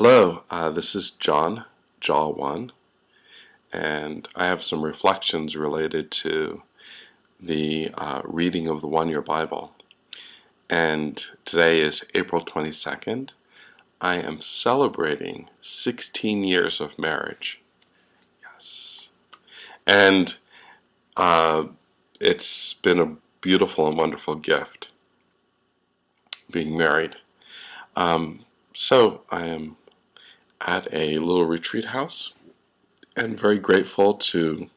Hello, this is John, Jaw 1, and I have some reflections related to the reading of the One-Year Bible. And today is April 22nd. I am celebrating 16 years of marriage. Yes. And it's been a beautiful and wonderful gift being married. So I am at a little retreat house and very grateful to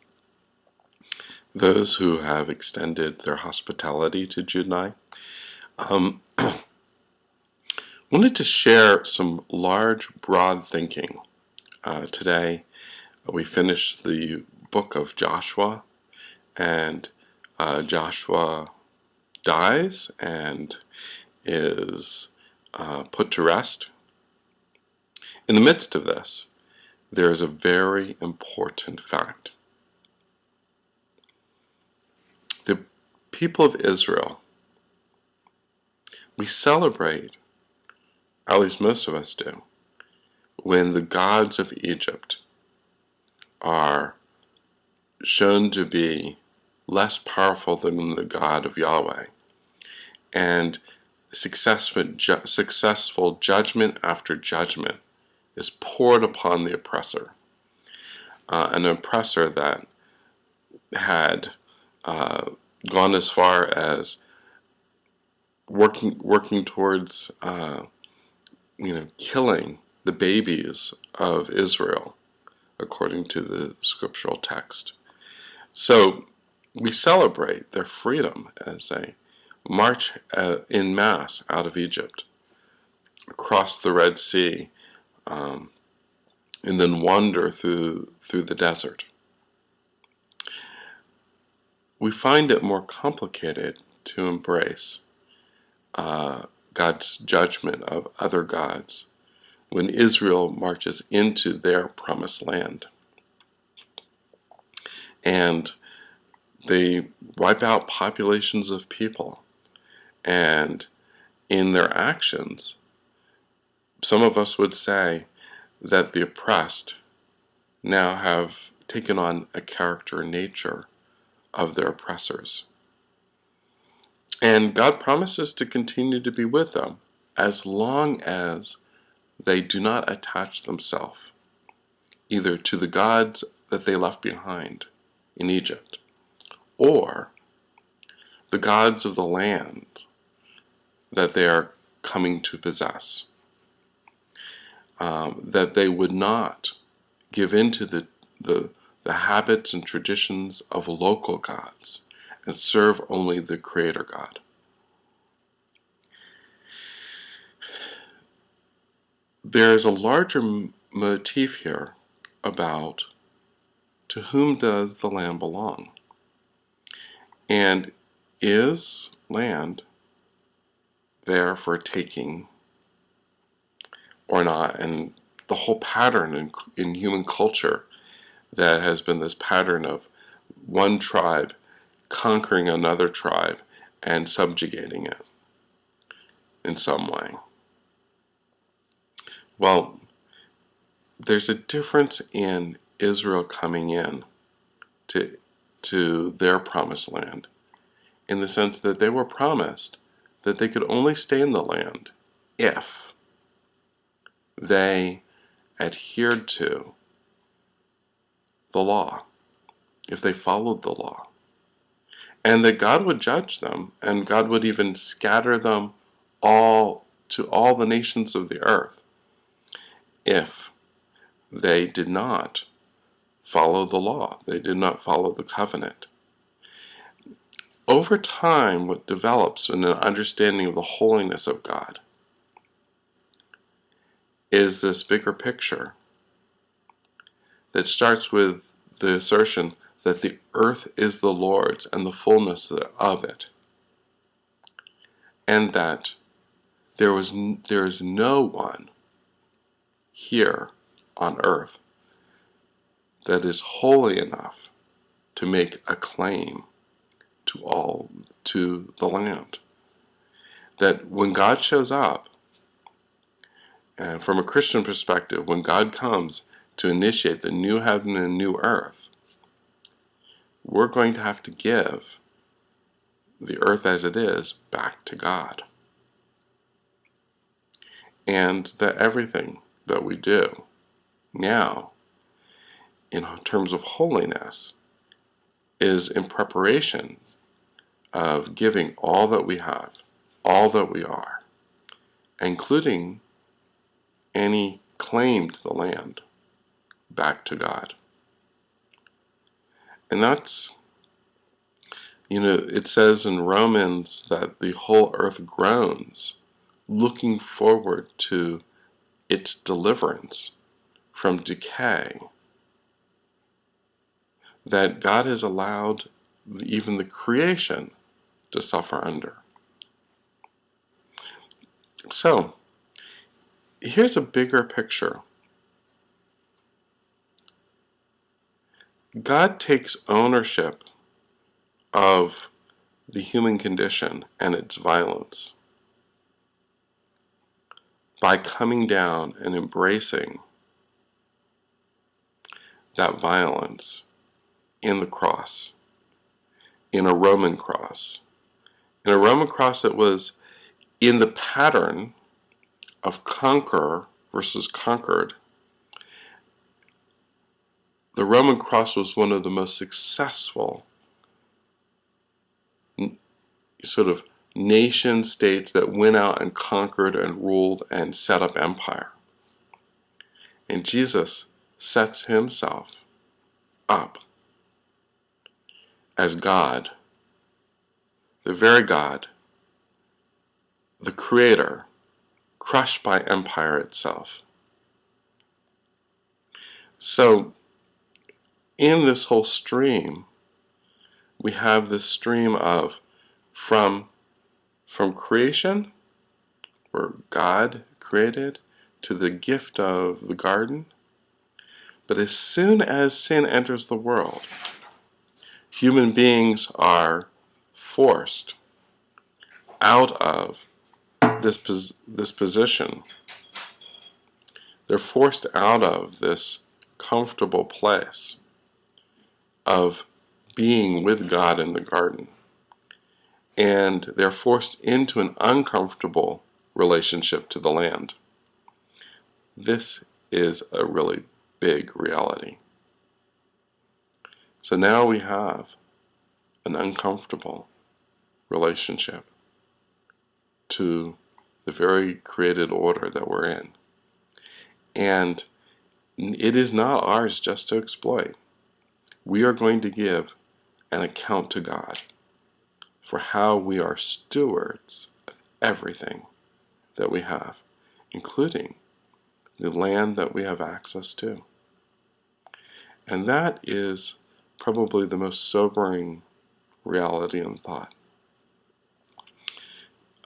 those who have extended their hospitality to Jude and I. Wanted to share some large, broad thinking. Today we finished the book of Joshua, and Joshua dies and is put to rest. In the midst of this, there is a very important fact. The people of Israel, we celebrate, at least most of us do, when the gods of Egypt are shown to be less powerful than the God of Yahweh, and successful judgment after judgment is poured upon the oppressor. An oppressor that had gone as far as working towards killing the babies of Israel, according to the scriptural text. So we celebrate their freedom as they march en masse out of Egypt, across the Red Sea, and then wander through the desert. We find it more complicated to embrace God's judgment of other gods when Israel marches into their promised land. And they wipe out populations of people, and in their actions, some of us would say that the oppressed now have taken on a character and nature of their oppressors. And God promises to continue to be with them as long as they do not attach themselves either to the gods that they left behind in Egypt or the gods of the land that they are coming to possess. That they would not give in to the habits and traditions of local gods and serve only the Creator God. There is a larger motif here about to whom does the land belong? And is land there for taking or not? And the whole pattern in human culture that has been this pattern of one tribe conquering another tribe and subjugating it in some way. Well, there's a difference in Israel coming in to their promised land, in the sense that they were promised that they could only stay in the land if they adhered to the law, if they followed the law, and that God would judge them, and God would even scatter them all to all the nations of the earth if they did not follow the law, they did not follow the covenant. Over time, what develops in an understanding of the holiness of God is this bigger picture that starts with the assertion that the earth is the Lord's and the fullness of it, and that there is no one here on earth that is holy enough to make a claim to the land. That when God shows up, And from a Christian perspective, when God comes to initiate the new heaven and new earth, we're going to have to give the earth as it is back to God. And that everything that we do now, in terms of holiness, is in preparation of giving all that we have, all that we are, including any claim to the land, back to God. And that's, it says in Romans that the whole earth groans, looking forward to its deliverance from decay, that God has allowed even the creation to suffer under. So, here's a bigger picture. God takes ownership of the human condition and its violence by coming down and embracing that violence in the cross, in a Roman cross. In a Roman cross that was in the pattern of conqueror versus conquered. The Roman cross was one of the most successful sort of nation states that went out and conquered and ruled and set up empire. And Jesus sets himself up as God, the very God, the creator, crushed by empire itself. So, in this whole stream, we have this stream of from creation, where God created, to the gift of the garden. But as soon as sin enters the world, human beings are forced out of this position. They're forced out of this comfortable place of being with God in the garden. And they're forced into an uncomfortable relationship to the land. This is a really big reality. So now we have an uncomfortable relationship to the very created order that we're in. And it is not ours just to exploit. We are going to give an account to God for how we are stewards of everything that we have, including the land that we have access to. And that is probably the most sobering reality and thought.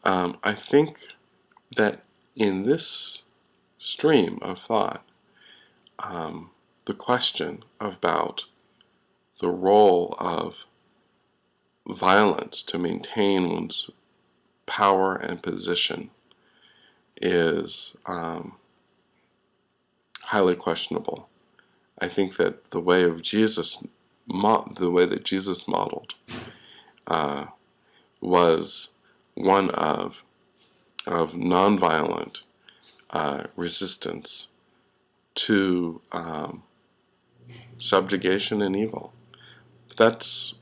I think that in this stream of thought, the question about the role of violence to maintain one's power and position is highly questionable. I think that the way that Jesus modeled was one of nonviolent resistance to subjugation and evil. That's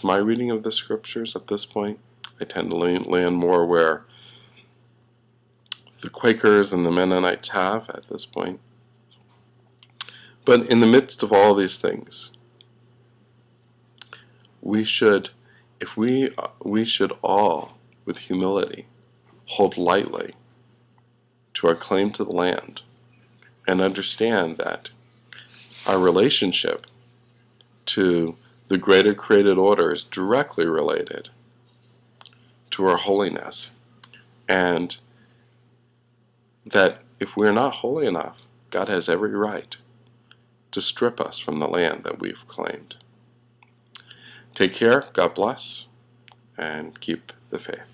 my reading of the scriptures at this point. I tend to land more where the Quakers and the Mennonites have at this point. But in the midst of all these things, we should all, with humility, hold lightly to our claim to the land and understand that our relationship to the greater created order is directly related to our holiness, and that if we're not holy enough, God has every right to strip us from the land that we've claimed. Take care, God bless, and keep the faith.